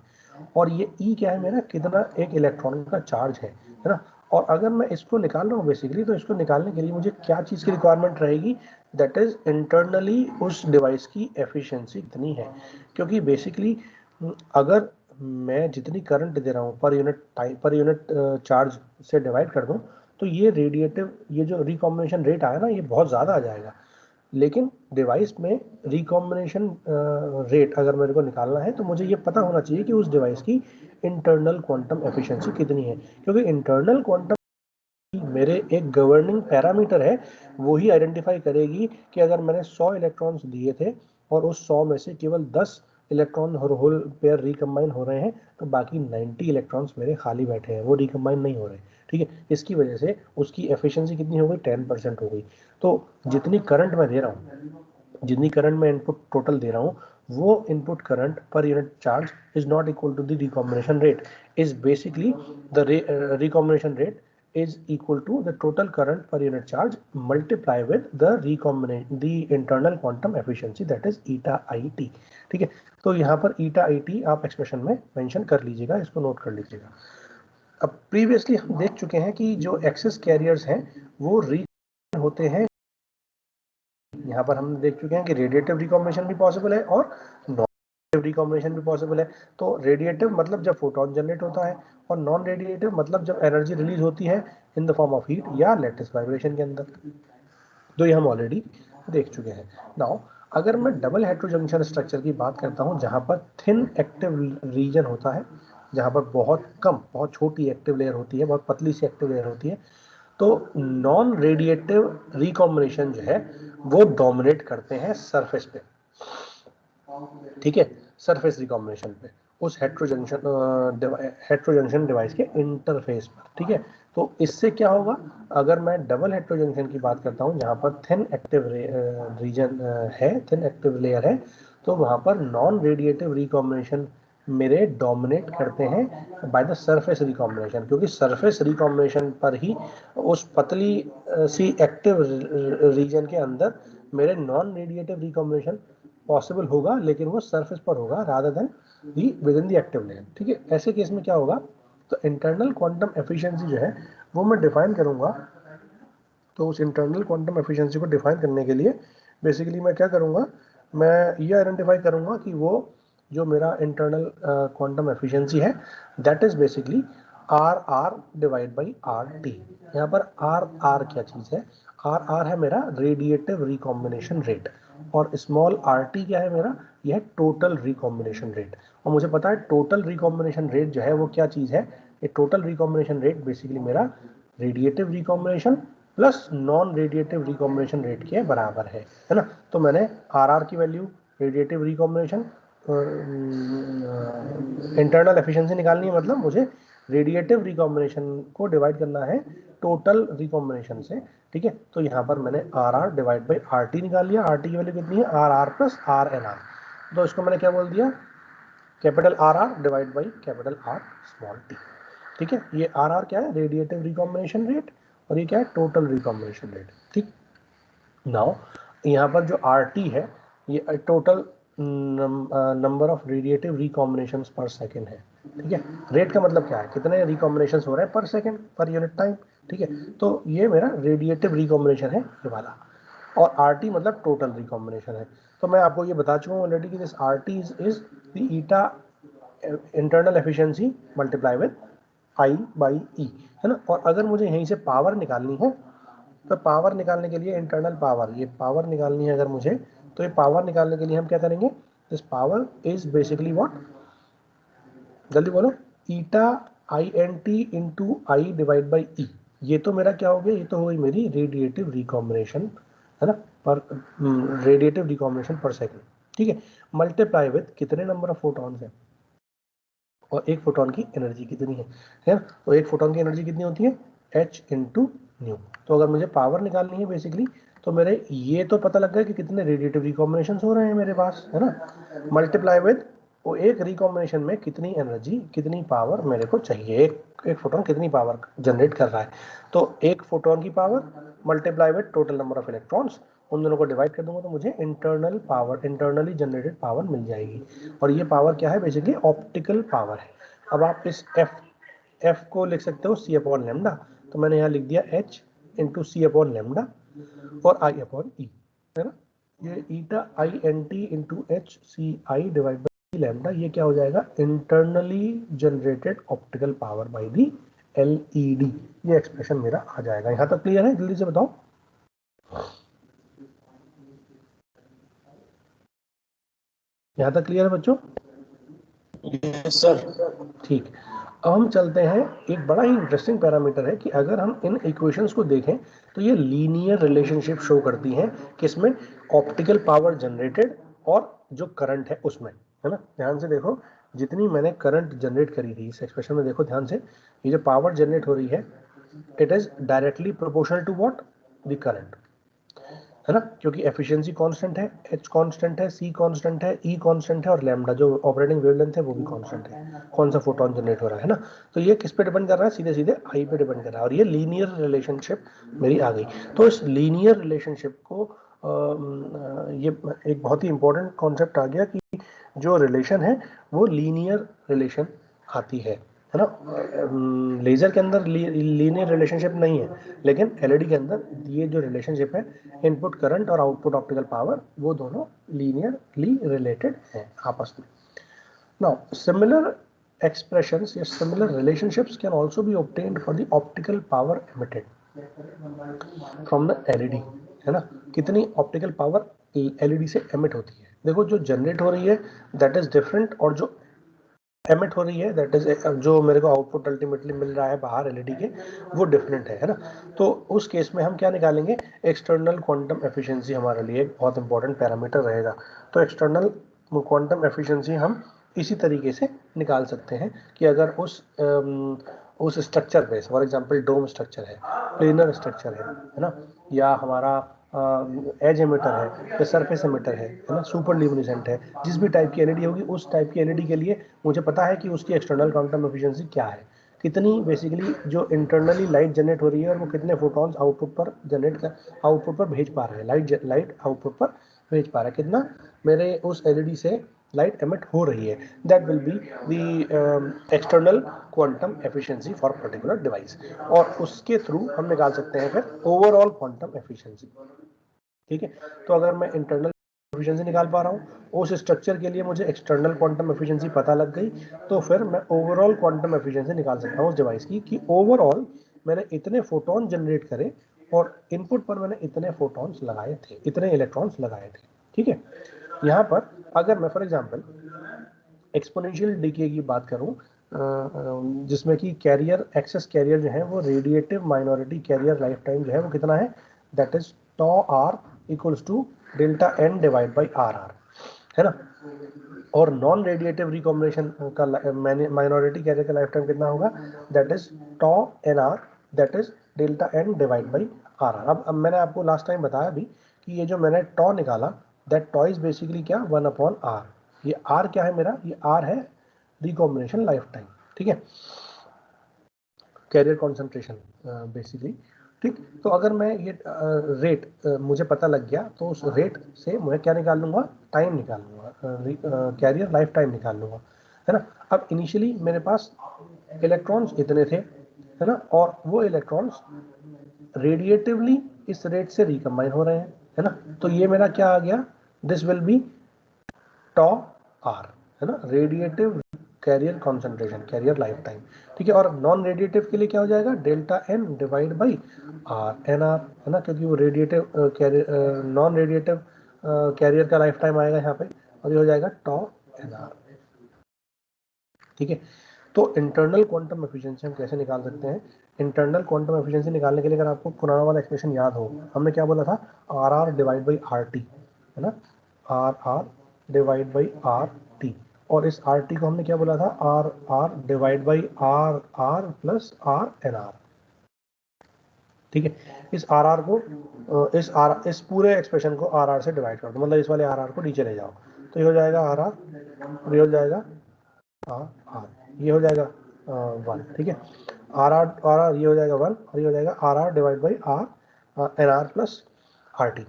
और ये ई क्या है मेरा, कितना एक इलेक्ट्रॉन का चार्ज है ना। और अगर मैं इसको निकाल रहा हूँ बेसिकली, तो इसको निकालने के लिए मुझे क्या चीज़ की रिक्वायरमेंट रहेगी, दैट इज इंटरनली उस डिवाइस की एफिशिएंसी कितनी है। क्योंकि बेसिकली अगर मैं जितनी करंट दे रहा हूँ पर यूनिट टाइम पर यूनिट चार्ज से डिवाइड कर दूँ, तो ये रेडिएटिव ये जो रिकॉम्बिनेशन रेट आया ना ये बहुत ज़्यादा आ जाएगा। लेकिन डिवाइस में रिकॉम्बिनेशन रेट अगर मेरे को निकालना है तो मुझे ये पता होना चाहिए कि उस डिवाइस की इंटरनल क्वांटम एफिशिएंसी कितनी है, क्योंकि इंटरनल क्वांटम मेरे एक गवर्निंग पैरामीटर है, वो ही आइडेंटिफाई करेगी कि अगर मैंने 100 इलेक्ट्रॉन्स दिए थे और उस 100 में से केवल 10 इलेक्ट्रॉन होल पेयर रिकम्बाइन हो रहे हैं, तो बाकी 90 इलेक्ट्रॉन्स मेरे खाली बैठे हैं, वो रिकम्बाइन नहीं हो रहे, ठीक है। इसकी वजह से उसकी एफिशिएंसी कितनी हो गई, 10% हो गई। तो जितनी करंट मैं दे रहा हूँ, जितनी करंट मैं इनपुट टोटल दे रहा हूँ, वो input current per unit charge is not equal to the recombination rate, is basically the recombination rate is equal to the total current per unit charge multiply with the recombination the internal quantum efficiency, that is eta IT, ठीक है। तो यहाँ पर eta IT आप expression में mention कर लीजिएगा, इसको नोट कर लीजिएगा। अब प्रीवियसली हम देख चुके हैं कि जो एक्सेस कैरियर्स हैं वो री होते हैं, यहाँ पर हम देख चुके हैं कि रेडिएटिव रिकॉम्बिनेशन भी पॉसिबल है और नॉन रिकॉम्बिनेशन भी पॉसिबल है। तो रेडिएटिव मतलब जब फोटोन जनरेट होता है, और नॉन रेडिएटिव मतलब जब एनर्जी रिलीज होती है in the form of heat या लेटिस वाइब्रेशन के अंदर। तो ये हम ऑलरेडी देख चुके हैं। नाउ अगर मैं डबल हेटेरोजंक्शन स्ट्रक्चर की बात करता हूँ, जहाँ पर थिन एक्टिव रीजन होता है, जहाँ पर बहुत छोटी एक्टिव लेयर होती है, बहुत पतली सी एक्टिव लेयर होती है, तो नॉन रेडिएटिव रिकॉम्बिनेशन जो है वो डोमिनेट करते हैं सरफेस पे, ठीक है, सरफेस रिकॉम्बिनेशन पे, उस हेट्रोजंक्शन डिवाइस के इंटरफेस पर, ठीक है। तो इससे क्या होगा, अगर मैं डबल हेट्रोजंक्शन की बात करता हूँ जहाँ पर थिन एक्टिव रीजन है, थिन एक्टिव लेयर है, तो वहाँ पर नॉन रेडिएटिव रिकॉम्बिनेशन मेरे डोमिनेट करते हैं बाय द सरफेस रिकॉम्बिनेशन, क्योंकि सरफेस रिकॉम्बिनेशन पर ही उस पतली सी एक्टिव रीजन के अंदर मेरे नॉन रेडिएटिव रिकॉम्बिनेशन पॉसिबल होगा, लेकिन वो सरफेस पर होगा rather than the with in the active layer, ठीक है। ऐसे केस में क्या होगा, तो इंटरनल क्वांटम एफिशिएंसी जो है वो मैं डिफाइन करूंगा। तो उस इंटरनल क्वांटम एफिशिएंसी को डिफाइन करने के लिए बेसिकली मैं क्या करूंगा, मैं ये आइडेंटिफाई करूंगा कि वो जो मेरा इंटरनल क्वांटम एफिशिएंसी है that is basically R R divide by R T. यहाँ पर आर क्या चीज़ है, आर है मेरा रेडिएटिव रिकॉम्बिनेशन रेट, और स्मॉल आर टी क्या है मेरा, यह है टोटल रिकॉम्बिनेशन रेट। और मुझे पता है टोटल रिकॉम्बिनेशन रेट जो है वो क्या चीज़ है, ये टोटल रिकॉम्बिनेशन रेट बेसिकली मेरा radiative recombination plus non radiative recombination rate के बराबर है ना। तो मैंने आर की value, radiative recombination, internal efficiency निकालनी है, मतलब मुझे रेडिएटिव रिकॉम्बिनेशन को डिवाइड करना है टोटल रिकॉम्बिनेशन से, ठीक है। तो यहाँ पर मैंने R divide by R T निकाल लिया, आर टी की वैल्यू कितनी है, R plus R N R. तो इसको मैंने क्या बोल दिया, capital R divide by capital R small T, ठीक है। ये आर क्या है, रेडिएटिव रिकॉम्बिनेशन रेट, और ये क्या है, टोटल रिकॉम्बिनेशन रेट, ठीक। नाउ यहाँ पर जो RT है ये total number of radiative रिकॉम्बिनेशंस per second है, ठीक है। रेट का मतलब क्या है, कितने रिकॉम्बिनेशंस हो रहे हैं पर सेकेंड, पर यूनिट टाइम, ठीक है। तो ये मेरा रेडिएटिव रिकॉम्बिनेशन है ये वाला, और RT मतलब टोटल रिकॉम्बिनेशन है। तो मैं आपको ये बता चुका हूँ ऑलरेडी कि this RT is the eta internal efficiency multiply with I/E, है ना। और अगर मुझे यहीं से पावर निकालनी है, तो पावर निकालने के लिए इंटरनल पावर, ये पावर निकालनी है अगर मुझे, तो ये पावर निकालने के लिए हम क्या करेंगे, this power is basically what, जल्दी बोलो, eta INT into I divide by E. ये तो मेरा क्या हो गया, ये तो हो गई मेरी रेडिएटिव रिकॉम्बिनेशन, है ना, पर रेडिएटिव रिकॉम्बिनेशन पर सेकेंड, ठीक है। मल्टीप्लाई विद कितने नंबर ऑफ फोटॉन्स है, और एक फोटोन की एनर्जी कितनी है ना। तो एक फोटोन की एनर्जी कितनी होती है, H इंटू न्यू। तो अगर मुझे पावर निकालनी है बेसिकली, तो मेरे ये तो पता लग गया कि कितने रेडिएटिव रिकॉम्बिनेशन हो रहे हैं मेरे पास, है ना, मल्टीप्लाई विद वो एक रिकॉम्बिनेशन में कितनी एनर्जी, कितनी पावर मेरे को चाहिए, एक फोटोन कितनी पावर जनरेट कर रहा है। तो एक फोटोन की power multiply with total number of electrons, उन दोनों को डिवाइड कर दूंगा तो मुझे internal power, internally generated power मिल जाएगी। और ये पावर क्या है, बेसिकली ऑप्टिकल पावर है। अब आप इस एफ को लिख सकते हो C अपॉन लेमडा, तो मैंने यहाँ लिख दिया H into C upon lambda और I अपॉन E, है ना। ये ईटा INT into HCI divide by lambda, ये क्या हो जाएगा, internally generated optical power by the LED। ये एक्सप्रेशन मेरा आ जाएगा। यहाँ तक क्लियर है, जल्दी से बताओ। यहाँ तक क्लियर है बच्चों? Yes sir. ठीक। अब हम चलते हैं, एक बड़ा ही इंटरेस्टिंग पैरामीटर है कि अगर हम इन इक्वेशंस को देखें तो ये लीनियर रिलेशनशिप शो करती हैं किसमें, ऑप्टिकल पावर जनरेटेड और जो करंट है उसमें, है ना। ध्यान से देखो, जितनी मैंने करंट जनरेट करी थी इस एक्सप्रेशन में, देखो ध्यान से, ये जो पावर जनरेट हो रही है it is directly proportional to what, the current, है ना, क्योंकि एफिशिएंसी कांस्टेंट है, H कांस्टेंट है, C कांस्टेंट है, E कांस्टेंट है, और लैम्डा जो ऑपरेटिंग वेवलेंथ है वो भी कांस्टेंट है, कौन सा फोटोन जनरेट हो रहा है ना। तो ये किस पे डिपेंड कर रहा है, सीधे सीधे I पे डिपेंड कर रहा है, और ये लीनियर रिलेशनशिप मेरी आ गई। तो इस लीनियर रिलेशनशिप को ये एक बहुत ही इंपॉर्टेंट कॉन्सेप्ट आ गया कि जो रिलेशन है वो लीनियर रिलेशन आती है ना। लेजर के अंदर लीनियर रिलेशनशिप नहीं है, लेकिन एलईडी के अंदर ये जो रिलेशनशिप है, इनपुट करंट और आउटपुट ऑप्टिकल पावर, वो दोनों लीनियरली रिलेटेड हैं आपस में। नाउ सिमिलर expressions या similar relationships can also be obtained for the optical power emitted from the LED, है ना। कितनी ऑप्टिकल पावर LED से एमिट होती है, देखो जो जनरेट हो रही है दैट इज डिफरेंट, और जो एमिट हो रही है दैट इज, जो मेरे को आउटपुट अल्टीमेटली मिल रहा है बाहर एलईडी के, वो डिफरेंट है ना। तो उस केस में हम क्या निकालेंगे, एक्सटर्नल क्वांटम एफिशिएंसी हमारे लिए एक बहुत इंपॉर्टेंट पैरामीटर रहेगा। तो एक्सटर्नल क्वांटम एफिशिएंसी हम इसी तरीके से निकाल सकते हैं कि अगर उस स्ट्रक्चर पे, फॉर एग्जांपल डोम स्ट्रक्चर है, प्लेनर स्ट्रक्चर है ना, या हमारा एज एमिटर है या सरफेस एमिटर है ना, सुपर ल्यूमिनेसेंट है, जिस भी टाइप की एलईडी होगी उस टाइप की एलईडी के लिए मुझे पता है कि उसकी एक्सटर्नल क्वांटम एफिशिएंसी क्या है, कितनी बेसिकली जो इंटरनली लाइट जनरेट हो रही है और वो कितने फोटॉन्स आउटपुट पर जनरेट कर, आउटपुट पर भेज पा रहे हैं, लाइट आउटपुट पर भेज पा रहा है, कितना मेरे उस एलईडी से लाइट एमिट हो रही है, that will be the external quantum efficiency for particular device. और उसके थ्रू हम निकाल सकते हैं फिर ओवरऑल क्वांटम एफिशिएंसी, ठीक है। तो अगर मैं इंटरनल एफिशिएंसी निकाल पा रहा हूँ, उस स्ट्रक्चर के लिए मुझे एक्सटर्नल क्वांटम एफिशिएंसी पता लग गई, तो फिर मैं ओवरऑल क्वांटम एफिशिएंसी निकाल सकता हूँ उस डिवाइस की, कि ओवरऑल मैंने इतने फोटोन जनरेट करे और इनपुट पर मैंने इतने फोटॉन्स लगाए थे, इतने इलेक्ट्रॉन्स लगाए थे, ठीक है। यहाँ पर अगर मैं फॉर एग्जांपल एक्सपोनेंशियल डीके की बात करूं, जिसमें कि कैरियर, एक्सेस कैरियर जो है वो radiative minority carrier life time जो है वो कितना है, that is tau R equals to delta N divide by R R, है ना। और नॉन रेडिएटिव रिकॉम्बिनेशन का माइनॉरिटी कैरियर का लाइफ टाइम कितना होगा, that is tau N R, that is delta N divide by R R. अब मैंने आपको लास्ट टाइम बताया भी कि ये जो मैंने टॉ निकाला, दैट टॉ इज बेसिकली क्या, 1/r। ये आर क्या है मेरा, ये आर है रिकॉम्बिनेशन लाइफ टाइम, ठीक है, कैरियर कॉन्सेंट्रेशन बेसिकली। ठीक। तो अगर मैं ये रेट मुझे पता लग गया तो उस रेट से मैं क्या निकाल लूंगा, टाइम निकाल लूंगा, कैरियर लाइफ टाइम निकाल लूंगा, है ना। अब इनिशियली मेरे पास इलेक्ट्रॉन्स इतने थे, है ना, और वो इलेक्ट्रॉन्स रेडिएटिवली इस रेट से रिकम्बाइन हो रहे हैं, है ना। तो ये मेरा क्या आ गया, this will be tau R, है ना, radiative carrier concentration, carrier life time, ठीक है। और नॉन रेडिएटिव के लिए क्या हो जाएगा, delta N divide by R N R, है ना, क्योंकि वो radiative carrier, non radiative carrier का लाइफ टाइम आएगा यहाँ पे, और ये हो जाएगा टॉ एन आर, ठीक है। तो इंटरनल क्वांटम एफिशिएंसी हम कैसे निकाल सकते हैं, इंटरनल क्वांटम एफिशिएंसी निकालने के लिए अगर आपको पुराना वाला एक्सप्रेशन याद हो, हमने क्या बोला था, R R divide by R T, है ना, R R divide by R T, और इस आर टी को हमने क्या बोला था, R R divide by R R plus R N R, ठीक है। इस आर आर को इस पूरे एक्सप्रेशन को आर आर से डिवाइड कर दो, मतलब इस वाले आर आर को नीचे ले जाओ, तो ये हो जाएगा आर आर, ये हो जाएगा आर आर, ये हो जाएगा 1, ठीक है। आर आर ये हो जाएगा 1, और ये हो जाएगा R R divide by R N R plus R T,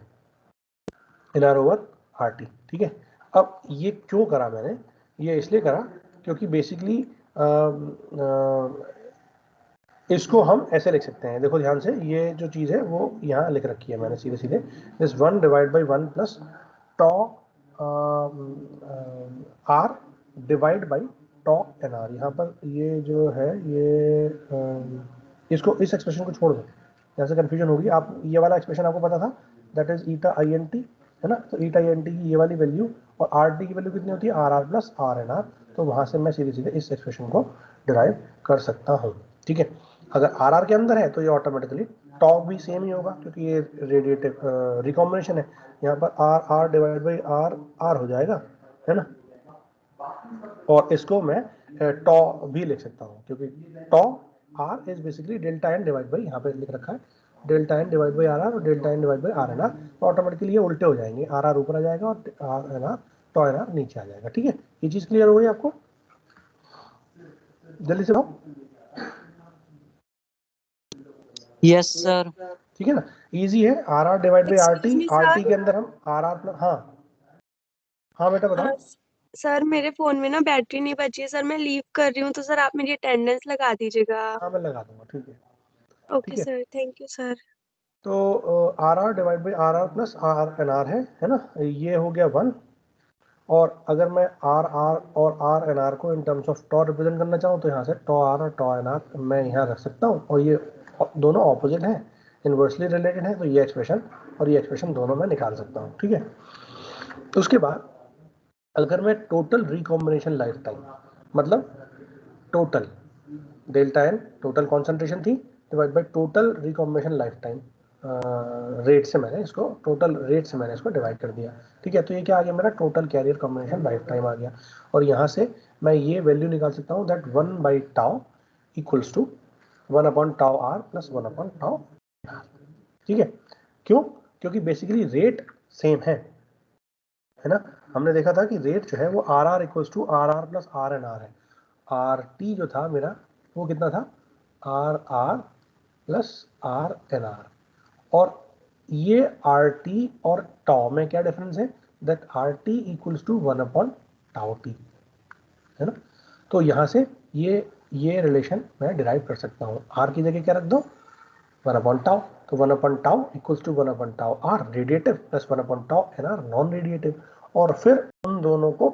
N R over R T, ठीक है। अब ये क्यों करा मैंने, ये इसलिए करा क्योंकि बेसिकली इसको हम ऐसे लिख सकते हैं, देखो ध्यान से, ये जो चीज़ है वो यहाँ लिख रखी है मैंने सीधे सीधे, this 1 divide by 1 plus tau R divide by tau N R. यहाँ पर ये जो है ये इसको, इस एक्सप्रेशन को छोड़ दो, यहाँ से कन्फ्यूजन होगी। आप ये वाला एक्सप्रेशन आपको पता था, that is eta I N T, है ना। तो ईटा आई एन टी की ये वाली वैल्यू और आर टी की वैल्यू कितनी होती है, R R plus R N R, तो वहाँ से मैं सीधे सीधे इस एक्सप्रेशन को डिराइव कर सकता हूँ, ठीक है। अगर आर आर के अंदर है तो ये ऑटोमेटिकली टॉ भी सेम ही होगा, क्योंकि ये रेडिएटिव रिकॉम्बिनेशन है, यहाँ पर R R divide by R R हो जाएगा, है ना। और इसको मैं टॉ भी लिख सकता हूँ, क्योंकि tau R is basically delta N divide by, यहाँ पे लिख रखा है delta N divide by R R और delta N divide by R N R, तो ऑटोमेटिकली ये उल्टे हो जाएंगे, आर आर ऊपर आ जाएगा और R N R, tau N R नीचे आ जाएगा, ठीक है। ये चीज क्लियर हो गई आपको, जल्दी से बताओ। Yes sir. ठीक है ना, इजी है, R R divide by R T, R T के सर अंदर हम आर आर प्लस, हाँ हाँ बेटा बताओ। सर मेरे फोन में ना बैटरी नहीं बची है सर, मैं लीव कर रही हूँ, तो सर आप मेरी अटेंडेंस लगा दीजिएगा। हाँ मैं लगा दूंगा, ठीक है। ओके ठीक है, सर, थैंक यू सर। तो R R divide by R R plus R N R है ना, ये हो गया 1। और अगर मैं आर आर और आर एन आर को in terms of tau represent करना चाहूँ, तो यहाँ से टॉ आर और टॉ एन आर मैं यहाँ रख सकता हूँ, और ये दोनों ऑपोजिट हैं, इन्वर्सली रिलेटेड है, तो ये एक्सप्रेशन और ये एक्सप्रेशन दोनों मैं निकाल सकता हूँ, ठीक है। तो उसके बाद अगर मैं टोटल रिकॉम्बिनेशन लाइफ टाइम, मतलब total delta N total concentration थी divide by total recombination life time, rate से मैंने इसको, टोटल रेट से मैंने इसको डिवाइड कर दिया, ठीक है। तो ये क्या आ गया, मेरा total carrier combination lifetime आ गया, और यहाँ से मैं ये वैल्यू निकाल सकता हूँ, that 1 by tau equals to 1 upon tau R plus 1 upon tau R, ठीक है। क्यों, क्योंकि बेसिकली रेट सेम है ना। हमने देखा था कि रेट जो है वो R R equals to R R plus R N R है, आर टी जो था मेरा वो कितना था, R R plus R N R, और ये आर टी और टाउ में क्या डिफरेंस है, that R T equals to 1 upon tau T, है ना। तो यहाँ से ये रिलेशन मैं डिराइव कर सकता हूँ, आर की जगह क्या रख दो, 1 अपॉन टाउ, तो 1 upon tau equals to 1 upon tau R radiative plus 1 upon tau N R non radiative, और फिर उन दोनों को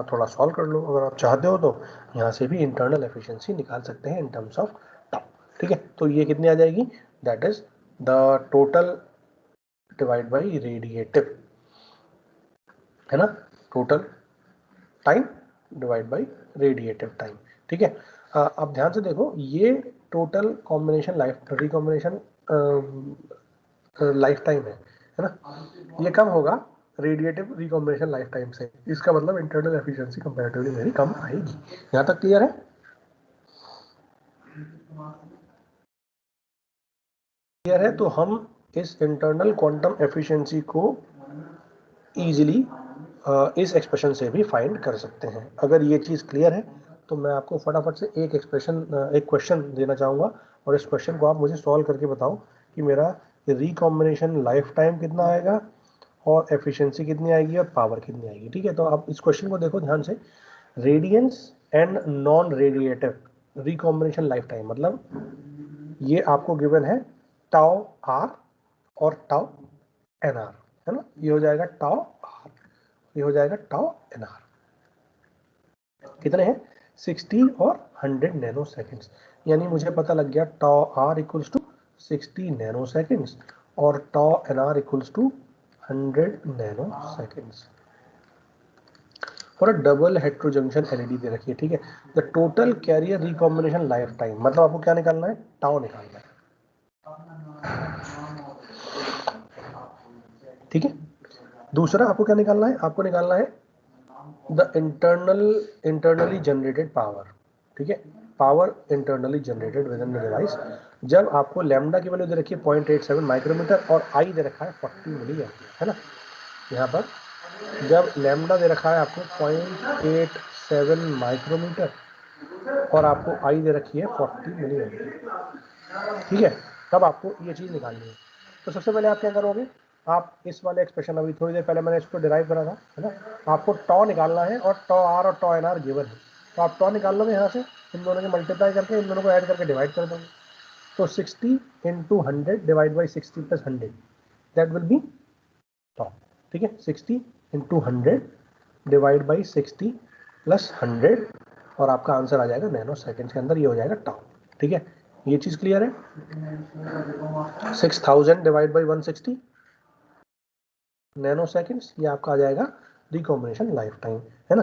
थोड़ा सॉल्व कर लो, अगर आप चाहते हो तो यहाँ से भी इंटरनल एफिशिएंसी निकाल सकते हैं इन टर्म्स ऑफ टाउ, ठीक है। तो ये कितनी आ जाएगी, that is the total divide by radiative, है ना, total time divide by radiative time, ठीक है। अब ध्यान से देखो, ये total combination life recombination life time है ना, ये कम होगा रेडिएटिव रिकॉम्बिनेशन लाइफ टाइम से, इसका मतलब इंटरनल एफिशिएंसी कंपैरेटिवली मेरी कम आएगी। यहाँ तक क्लियर है, क्लियर है। तो हम इस इंटरनल क्वांटम एफिशिएंसी को इजीली इस एक्सप्रेशन से भी फाइंड कर सकते हैं। अगर ये चीज़ क्लियर है तो मैं आपको फटाफट से एक क्वेश्चन देना चाहूँगा, और इस क्वेश्चन को आप मुझे सॉल्व करके बताओ कि मेरा रिकॉम्बिनेशन लाइफ टाइम कितना आएगा और एफिशिएंसी कितनी आएगी और पावर कितनी आएगी। ठीक है, तो आप इस क्वेश्चन को देखो ध्यान से, radiance and non radiative recombination life time, मतलब ये आपको गिवन है टाउ आर और टाउ एन आर, है ना, ये हो जाएगा टाउ आर, ये हो जाएगा टाउ एन आर, कितने हैं 60 और 100 नैनो सेकेंड्स, यानी मुझे पता लग गया tau R equals to 60 nanoseconds और tau N R equals to 100 nanoseconds for a double heterojunction LED दे रखी है। ठीक है, the total carrier recombination life time, मतलब आपको क्या निकालना है, टाउ निकालना है। ठीक है, दूसरा आपको क्या निकालना है, आपको निकालना है द इंटरनली जनरेटेड पावर। ठीक है, power internally generated with in the device, जब आपको लैम्डा की वैल्यू दे रखी है 0.87 माइक्रोमीटर और आई दे रखा है 40 मिली एम्पियर, है ना, यहाँ पर जब लैम्डा दे रखा है आपको 0.87 माइक्रोमीटर और आपको आई दे रखी है 40 मिली एम्पियर। ठीक है, तब आपको ये चीज़ निकालनी है। तो सबसे पहले आप क्या करोगे, आप इस वाले एक्सप्रेशन, अभी थोड़ी देर पहले मैंने इसको डिराइव करा था, है ना, आपको टॉ निकालना है और टॉ आर और टॉ एन आर गिवन है, तो आप टॉ निकाल लोगे यहाँ से, इन दोनों के मल्टीप्लाई करके इन दोनों को ऐड करके डिवाइड कर दोगे, तो 60 into 100 divide by 60 plus 100 that will be tau. ठीक है, 60 इंटू 100 डिवाइड बाई 60 प्लस 100 और आपका आंसर आ जाएगा नैनो सेकेंड्स के अंदर, ये हो जाएगा टॉ। ठीक है, ये चीज क्लियर है। 6000 डिवाइड बाई 160 नैनो सेकेंड्स, ये आपका आ जाएगा रिकॉम्बिनेशन लाइफ टाइम, है ना,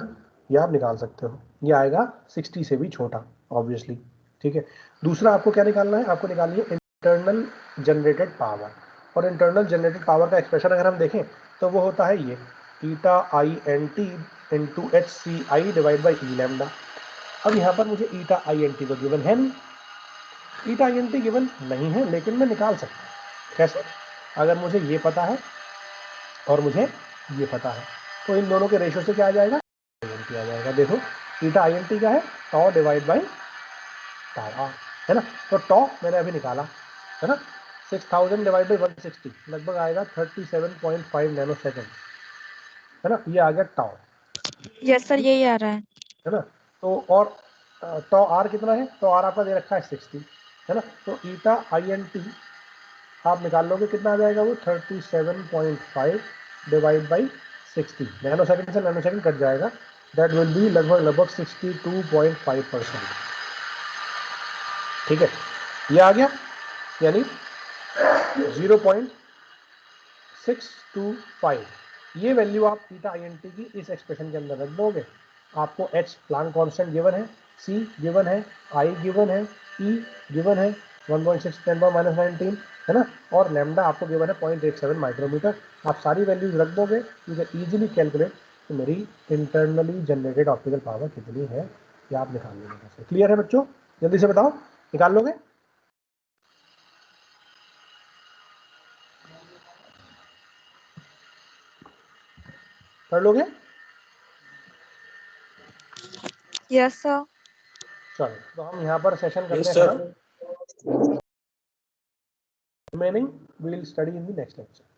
ये आप निकाल सकते हो, ये आएगा 60 से भी छोटा ऑब्वियसली। ठीक है, दूसरा आपको क्या निकालना है, आपको निकालनी है इंटरनल जनरेटेड पावर, और इंटरनल जनरेटेड पावर का एक्सप्रेशन अगर हम देखें तो वो होता है ये eta I N T into H C I divide by E lambda. अब यहाँ पर मुझे ईटा आई एन टी तो गिवन है नहीं, eta I N T given नहीं है, लेकिन मैं निकाल सकता हूँ। कैसे, अगर मुझे ये पता है और मुझे ये पता है, तो इन दोनों के रेशियो से क्या आ जाएगा, आई आ जाएगा। देखो ईटा आई एन टी क्या है, टॉ डिवाइड बाई टाउ आर, है ना, तो टॉ मैंने अभी निकाला, है ना, 6000 डिवाइड बाई 160 लगभग आएगा 37.5 नैनो सेकेंड, है ना, ये आ गया टॉ, यस सर यही आ रहा है ना। तो और टॉ आर कितना है, टॉ आर आपका दे रखा है 60, है ना, तो ईटा आई एन टी आप निकाल लोगे कितना आ जाएगा, वो 37.5 डिवाइड बाई 60, नैनो सेकंड से नैनो सेकंड कट जाएगा, दैट विल बी लगभग 62.5%। ठीक है, ये आ गया, यानी 0.625, ये वैल्यू आप ईटा आई एन टी की इस एक्सप्रेशन के अंदर रख दोगे। आपको एच प्लांक कांस्टेंट गिवन है, सी गिवन है, आई गिवन है, ई गिवन है 1.6 10⁻19, है ना, और लैम्डा आपको गिवन है 0.87 माइक्रोमीटर। आप सारी वैल्यूज रख दोगे, यू कैन इजीली कैलकुलेट कि मेरी इंटरनली जनरेटेड ऑप्टिकल पावर कितनी है, ये आप निकाल लोगे। क्लियर है बच्चों, जल्दी से बताओ, निकाल लोगे, कर लोगे, यस सर। चलो तो हम यहाँ पर सेशन करते Yes, हैं sir. खत्म। Remaining we will study in the next lecture.